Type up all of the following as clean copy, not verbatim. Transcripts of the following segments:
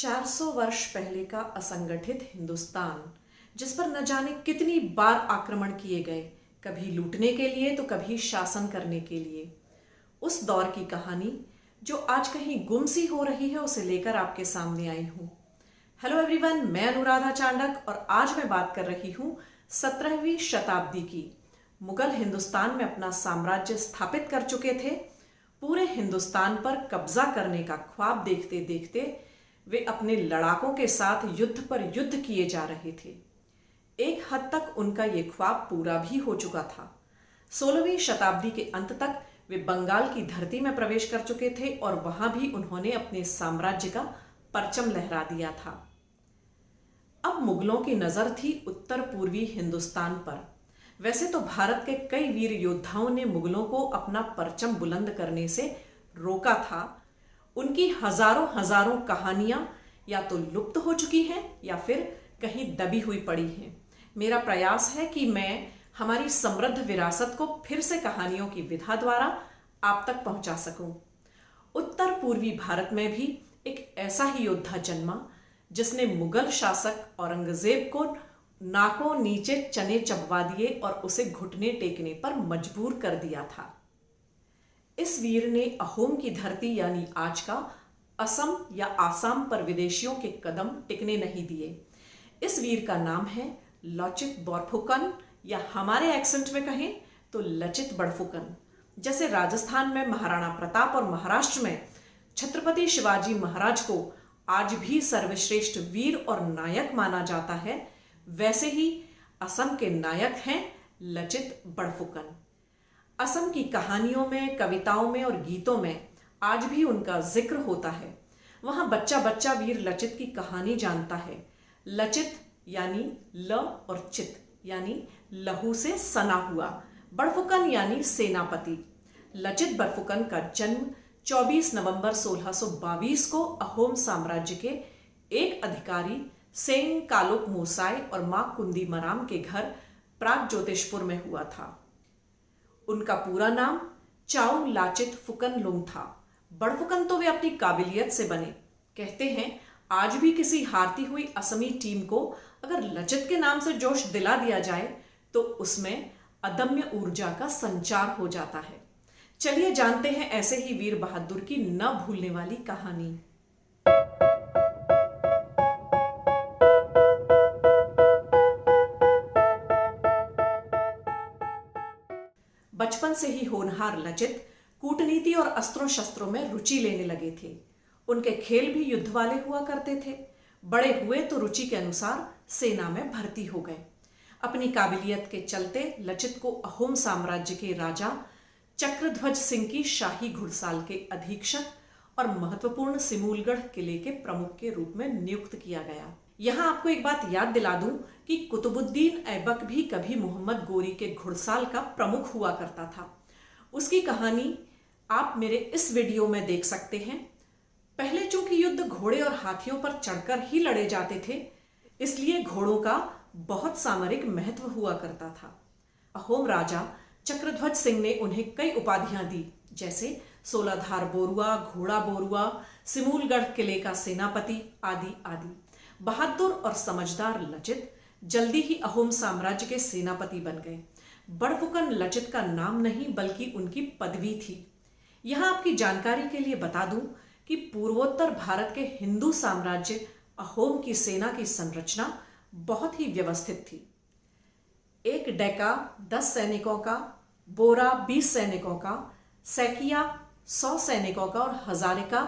400 वर्ष पहले का असंगठित हिंदुस्तान, जिस पर न जाने कितनी बार आक्रमण किए गए, कभी लूटने के लिए तो कभी शासन करने के लिए। उस दौर की कहानी जो आज कहीं गुम सी हो रही है, उसे लेकर आपके सामने आई हूं। हेलो एवरीवन, मैं अनुराधा चांडक और आज मैं बात कर रही हूं 17वीं शताब्दी की। मुगल हिंदुस्तान में अपना साम्राज्य स्थापित कर चुके थे। पूरे हिंदुस्तान पर कब्जा करने का ख्वाब देखते देखते वे अपने लड़ाकों के साथ युद्ध पर युद्ध किए जा रहे थे। एक हद तक उनका ये ख्वाब पूरा भी हो चुका था। 16वीं शताब्दी के अंत तक वे बंगाल की धरती में प्रवेश कर चुके थे और वहां भी उन्होंने अपने साम्राज्य का परचम लहरा दिया था। अब मुगलों की नजर थी उत्तर पूर्वी हिंदुस्तान पर। वैसे तो भारत के कई वीर योद्धाओं ने मुगलों को अपना परचम बुलंद करने से रोका था। उनकी हजारों हजारों कहानियां या तो लुप्त हो चुकी हैं या फिर कहीं दबी हुई पड़ी हैं। मेरा प्रयास है कि मैं हमारी समृद्ध विरासत को फिर से कहानियों की विधा द्वारा आप तक पहुंचा सकूं। उत्तर पूर्वी भारत में भी एक ऐसा ही योद्धा जन्मा जिसने मुगल शासक औरंगजेब को नाकों नीचे चने चबवा दिए और उसे घुटने टेकने पर मजबूर कर दिया था। इस वीर ने अहोम की धरती यानी आज का असम या आसाम पर विदेशियों के कदम टिकने नहीं दिए। इस वीर का नाम है लचित बोरफुकन, या हमारे एक्सेंट में कहें तो लचित बड़फुकन। जैसे राजस्थान में महाराणा प्रताप और महाराष्ट्र में छत्रपति शिवाजी महाराज को आज भी सर्वश्रेष्ठ वीर और नायक माना जाता है, वैसे ही असम के नायक हैं लचित बड़फुकन। असम की कहानियों में, कविताओं में और गीतों में आज भी उनका जिक्र होता है। वहां बच्चा बच्चा वीर लचित की कहानी जानता है। लचित यानी ल और चित यानी लहू से सना हुआ, बड़फुकन यानी सेनापति। लचित बड़फुकन का जन्म 24 नवंबर 1622 को अहोम साम्राज्य के एक अधिकारी सेंग कालोक मोसाई और मां कुंदी मराम के घर प्राग ज्योतिषपुर में हुआ था। उनका पूरा नाम चाउ लाचित फुकन लुंग था। बड़फुकन तो वे अपनी काबिलियत से बने। कहते हैं आज भी किसी हारती हुई असमी टीम को अगर लचित के नाम से जोश दिला दिया जाए तो उसमें अदम्य ऊर्जा का संचार हो जाता है। चलिए जानते हैं ऐसे ही वीर बहादुर की न भूलने वाली कहानी। बचपन से ही होनहार लचित कूटनीति और अस्त्रों शस्त्रों में रुचि लेने लगे थे। उनके खेल भी युद्ध वाले हुआ करते थे। बड़े हुए तो रुचि के अनुसार सेना में भर्ती हो गए। अपनी काबिलियत के चलते लचित को अहोम साम्राज्य के राजा चक्रध्वज सिंह की शाही घुड़साल के अधीक्षक और महत्वपूर्ण सिमूलगढ़ किले के प्रमुख के रूप में नियुक्त किया गया। यहां आपको एक बात याद दिला दूं कि कुतुबुद्दीन ऐबक भी कभी मोहम्मद गोरी के घुड़साल का प्रमुख हुआ करता था। उसकी कहानी आप मेरे इस वीडियो में देख सकते हैं। पहले चूंकि युद्ध घोड़े और हाथियों पर चढ़कर ही लड़े जाते थे, इसलिए घोड़ों का बहुत सामरिक महत्व हुआ करता था। अहोम राजा चक्रध्वज सिंह ने उन्हें कई उपाधियां दी, जैसे 16 धार बोरुआ, घोड़ा बोरुआ, सिमूलगढ़ किले का सेनापति आदि आदि। बहादुर और समझदार लचित जल्दी ही अहोम साम्राज्य के सेनापति बन गए। बड़फुकन लचित का नाम नहीं बल्कि उनकी पदवी थी। यहां आपकी जानकारी के लिए बता दूं कि पूर्वोत्तर भारत के हिंदू साम्राज्य अहोम की सेना की संरचना बहुत ही व्यवस्थित थी। एक डैका 10 सैनिकों का, बोरा 20 सैनिकों का, सैकिया 100 सैनिकों का और हजारिका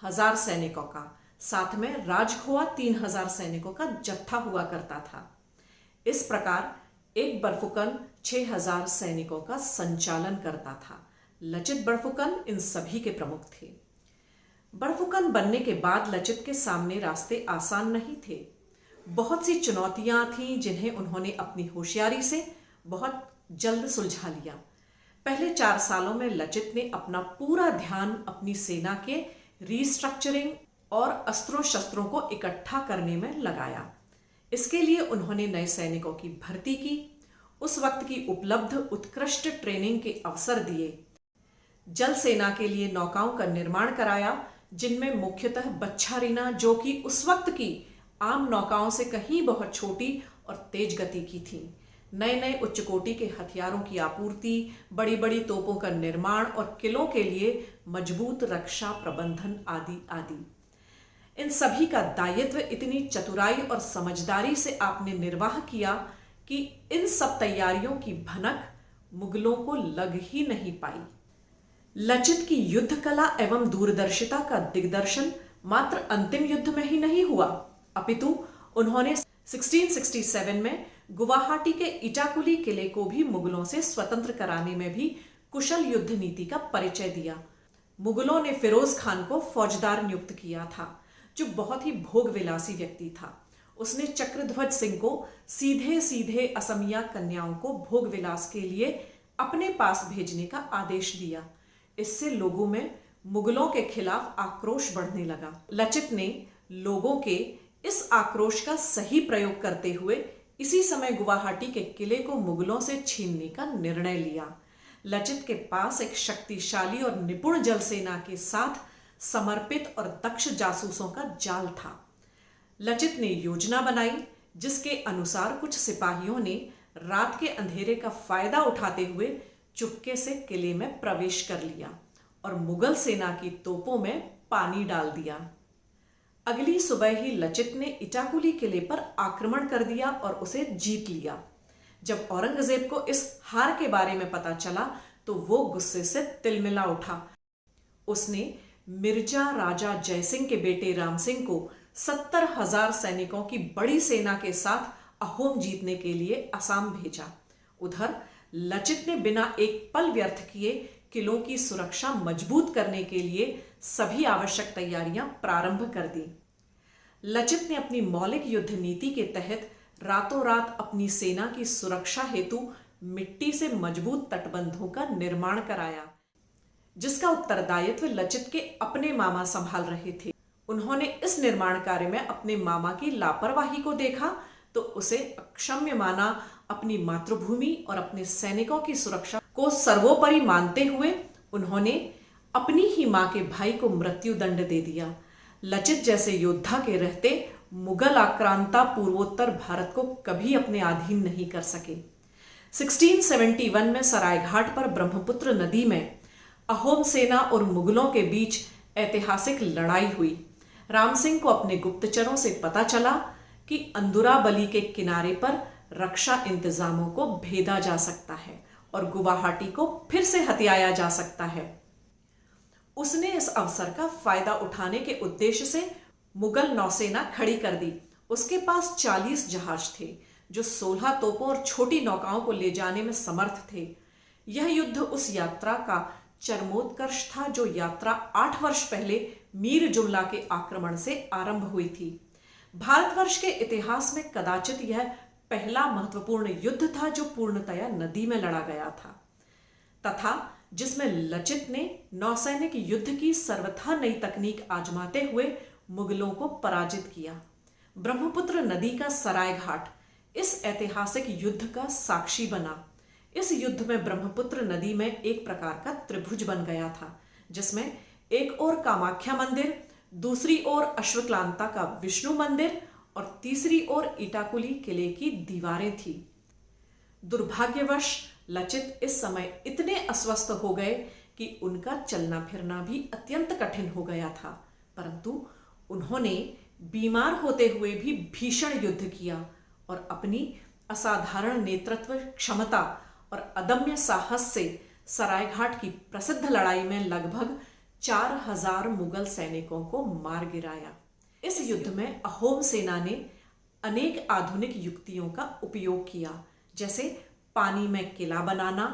1000 सैनिकों का, साथ में राजखोआ 3000 सैनिकों का जत्था हुआ करता था। इस प्रकार एक बड़फुकन 6000 सैनिकों का संचालन करता था। लचित बड़फुकन इन सभी के प्रमुख थे। बड़फुकन बनने के बाद लचित के सामने रास्ते आसान नहीं थे। बहुत सी चुनौतियां थीं जिन्हें उन्होंने अपनी होशियारी से बहुत जल्द सुलझा लिया। पहले 4 सालों में लचित ने अपना पूरा ध्यान अपनी सेना के रीस्ट्रक्चरिंग और अस्त्रों शस्त्रों को इकट्ठा करने में लगाया। इसके लिए उन्होंने नए सैनिकों की भर्ती की, उस वक्त की उपलब्ध उत्कृष्ट ट्रेनिंग के अवसर दिए, जल सेना के लिए नौकाओं का निर्माण कराया जिनमें मुख्यतः बच्छारिना, जो कि उस वक्त की आम नौकाओं से कहीं बहुत छोटी और तेज गति की थी, नए नए उच्च कोटि के हथियारों की आपूर्ति, बड़ी बड़ी तोपों का निर्माण और किलों के लिए मजबूत रक्षा प्रबंधन आदि आदि। इन सभी का दायित्व इतनी चतुराई और समझदारी से आपने निर्वाह किया कि इन सब तैयारियों की भनक मुगलों को लग ही नहीं पाई। लचित की युद्ध कला एवं दूरदर्शिता का दिग्दर्शन मात्र अंतिम युद्ध में ही नहीं हुआ, अपितु उन्होंने 1667 में गुवाहाटी के इटाकुली किले को भी मुगलों से स्वतंत्र कराने में भी कुशल युद्ध नीति का परिचय दिया। मुगलों ने फिरोज खान को फौजदार नियुक्त किया था, जो बहुत ही भोग विलासी व्यक्ति था। उसने चक्रध्वज सिंह को सीधे सीधे असमिया कन्याओं को भोग विलास के लिए अपने पास भेजने का आदेश दिया। इससे लोगों में मुगलों के खिलाफ आक्रोश बढ़ने लगा। लचित ने लोगों के इस आक्रोश का सही प्रयोग करते हुए इसी समय गुवाहाटी के किले को मुगलों से छीनने का निर्णय लिया। लचित के पास एक शक्तिशाली और निपुण जल सेना के साथ समर्पित और दक्ष जासूसों का जाल था। लचित ने योजना बनाई, जिसके अनुसार कुछ सिपाहियों ने रात के अंधेरे का फायदा उठाते हुए चुपके से किले में प्रवेश कर लिया और मुगल सेना की तोपों में पानी डाल दिया। अगली सुबह ही लचित ने इटाकुली किले पर आक्रमण कर दिया और उसे जीत लिया। जब औरंगजेब को इस हार के बारे में पता चला तो वो गुस्से से तिलमिला उठा। उसने मिर्जा राजा जयसिंह के बेटे राम सिंह को 70,000 सैनिकों की बड़ी सेना के साथ अहोम जीतने के लिए असम भेजा। उधर लचित ने बिना एक पल व्यर्थ किए किलों की सुरक्षा मजबूत करने के लिए सभी आवश्यक तैयारियां प्रारंभ कर दी। लचित ने अपनी मौलिक युद्ध नीति के तहत रातों रात अपनी सेना की सुरक्षा हेतु मिट्टी से मजबूत तटबंधों का निर्माण कराया, जिसका उत्तरदायित्व लचित के अपने मामा संभाल रहे थे। उन्होंने इस निर्माण कार्य में अपने मामा की लापरवाही को देखा तो उसे अक्षम्य माना। अपनी मातृभूमि और अपने सैनिकों की सुरक्षा को सर्वोपरि मानते हुए उन्होंने अपनी ही मां के भाई को मृत्यु दंड दे दिया। लचित जैसे योद्धा के रहते मुगल आक्रांता पूर्वोत्तर भारत को कभी अपने अधीन नहीं कर सके। 1671 में सरायघाट पर ब्रह्मपुत्र नदी में अहोम सेना और मुगलों के बीच ऐतिहासिक लड़ाई हुई। राम सिंह को अपने गुप्तचरों से पता चला कि अंदुराबली के किनारे पर रक्षा इंतजामों को भेदा जा सकता है और गुवाहाटी को फिर से हथियाया जा सकता है। उसने इस अवसर का फायदा उठाने के उद्देश्य से मुगल नौसेना खड़ी कर दी। उसके पास 40 जहाज थे जो 16 तोपों और छोटी नौकाओं को ले जाने में समर्थ थे। यह युद्ध उस यात्रा का चरमोत्कर्ष था जो यात्रा 8 वर्ष पहले मीर जुमला के आक्रमण से आरंभ हुई थी। भारतवर्ष के इतिहास में कदाचित यह पहला महत्वपूर्ण युद्ध था जो पूर्णतया नदी में लड़ा गया था तथा जिसमें लचित ने नौसैनिक युद्ध की सर्वथा नई तकनीक आजमाते हुए मुगलों को पराजित किया। ब्रह्मपुत्र नदी का सरायघाट इस ऐतिहासिक युद्ध का साक्षी बना। इस युद्ध में ब्रह्मपुत्र नदी में एक प्रकार का त्रिभुज बन गया था, जिसमें एक ओर कामाख्या मंदिर, दूसरी ओर अश्वक्लांता का विष्णु मंदिर और तीसरी ओर इटाकुली किले की दीवारें थी। दुर्भाग्यवश लचित इस समय इतने अस्वस्थ हो गए कि उनका चलना फिरना भी अत्यंत कठिन हो गया था, परंतु उन्होंने बीमार होते हुए भी भीषण युद्ध किया और अपनी असाधारण नेतृत्व क्षमता और अदम्य साहस से सरायघाट की प्रसिद्ध लड़ाई में लगभग 4000 मुगल सैनिकों को मार गिराया। इस युद्ध में अहोम सेना ने अनेक आधुनिक युक्तियों का उपयोग किया, जैसे पानी में किला बनाना,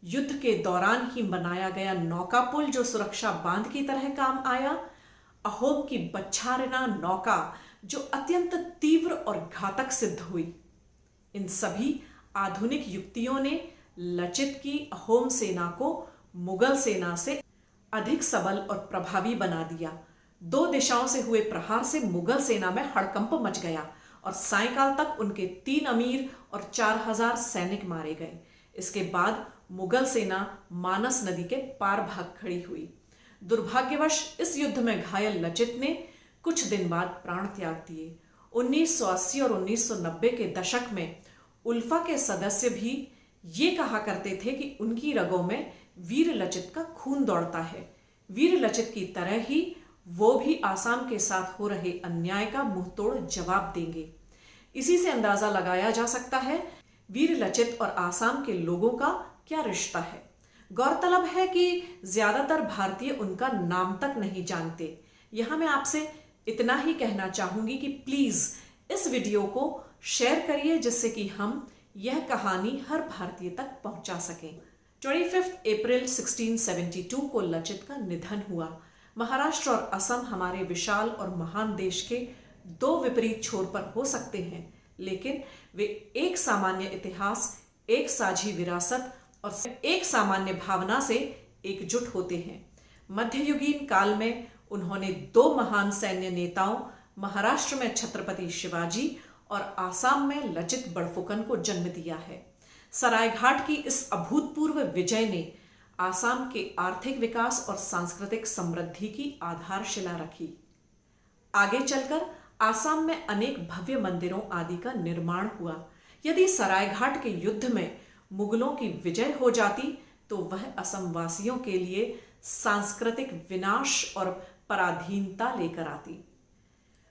युद्ध के दौरान ही बनाया गया नौका पुल जो सुरक्षा बांध की तरह काम आया, अहोम की बच्छारिना नौका जो अत्यंत तीव्र और घातक सिद्ध हुई। इन सभी आधुनिक युक्तियों ने लचित की अहोम सेना को मुगल सेना से अधिक सबल और प्रभावी बना दिया। 2 दिशाओं से हुए प्रहार से मुगल सेना में हड़कंप मच गया और सायंकाल तक उनके 3 अमीर और 4000 सैनिक मारे गए। इसके बाद मुगल सेना मानस नदी के पार भाग खड़ी हुई। दुर्भाग्यवश इस युद्ध में घायल लचित ने कुछ दिन बाद प्राण त्याग दिए। 1980 और 1990 के दशक में उल्फा के सदस्य भी ये कहा करते थे कि उनकी रगों में वीर लचित का खून दौड़ता है। वीर लचित की तरह ही वो भी आसाम के साथ हो रहे अन्याय का मुंहतोड़ जवाब देंगे। इसी से अंदाजा लगाया जा सकता है वीर लचित और आसाम के लोगों का क्या रिश्ता है। गौरतलब है कि ज्यादातर भारतीय उनका नाम तक नहीं जानते। यहां मैं आपसे इतना ही कहना चाहूंगी कि प्लीज इस वीडियो को शेयर करिए, जिससे कि हम यह कहानी हर भारतीय तक पहुंचा सकें। 25 अप्रैल 1672 को लचित का निधन हुआ। महाराष्ट्र और असम हमारे विशाल और महान देश के दो विपरीत छोर पर हो सकते हैं, लेकिन वे एक सामान्य इतिहास, एक साझी विरासत और एक सामान्य भावना से एकजुट होते हैं। मध्ययुगीन काल में उन्होंने दो महान सैन्य नेताओं, महाराष्ट्र में छत्रपति शिवाजी और आसाम में लचित बड़फुकन को जन्म दिया है। सरायघाट की इस अभूतपूर्व विजय ने आसाम के आर्थिक विकास और सांस्कृतिक समृद्धि की आधारशिला रखी। आगे चलकर आसाम में अनेक भव्य मंदिरों आदि का निर्माण हुआ। यदि सरायघाट के युद्ध में मुगलों की विजय हो जाती तो वह असम वासियों के लिए सांस्कृतिक विनाश और पराधीनता लेकर आती।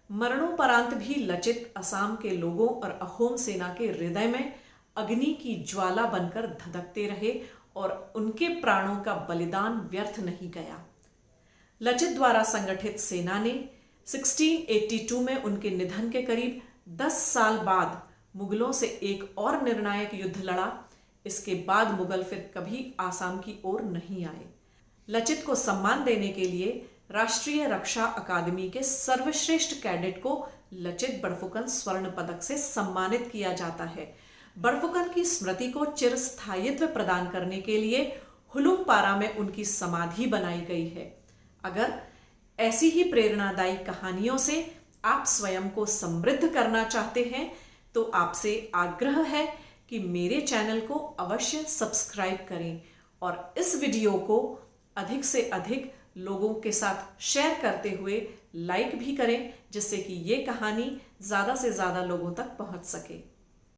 मरणोपरांत भी लचित असम के लोगों और अहोम सेना के हृदय में अग्नि की ज्वाला बनकर धधकते रहे और उनके प्राणों का बलिदान व्यर्थ नहीं गया। लचित द्वारा संगठित सेना ने 1682 में उनके निधन के करीब 10 साल बाद मुगलों से एक और निर्णायक युद्ध लड़ा। इसके बाद मुगल फिर कभी आसाम की ओर नहीं आए। लचित को सम्मान देने के लिए राष्ट्रीय रक्षा अकादमी के सर्वश्रेष्ठ कैडेट को लचित बड़फुकन स्वर्ण पदक से सम्मानित किया जाता है। बड़फुकन की स्मृति को चिरस्थायित्व प्रदान करने के लिए हुलुमपारा में उनकी समाधि बनाई गई है। अगर ऐसी ही प्रेरणादायी कहानियों से आप स्वयं को समृद्ध करना चाहते हैं तो आपसे आग्रह है कि मेरे चैनल को अवश्य सब्सक्राइब करें और इस वीडियो को अधिक से अधिक लोगों के साथ शेयर करते हुए लाइक भी करें, जिससे कि ये कहानी ज़्यादा से ज़्यादा लोगों तक पहुंच सके।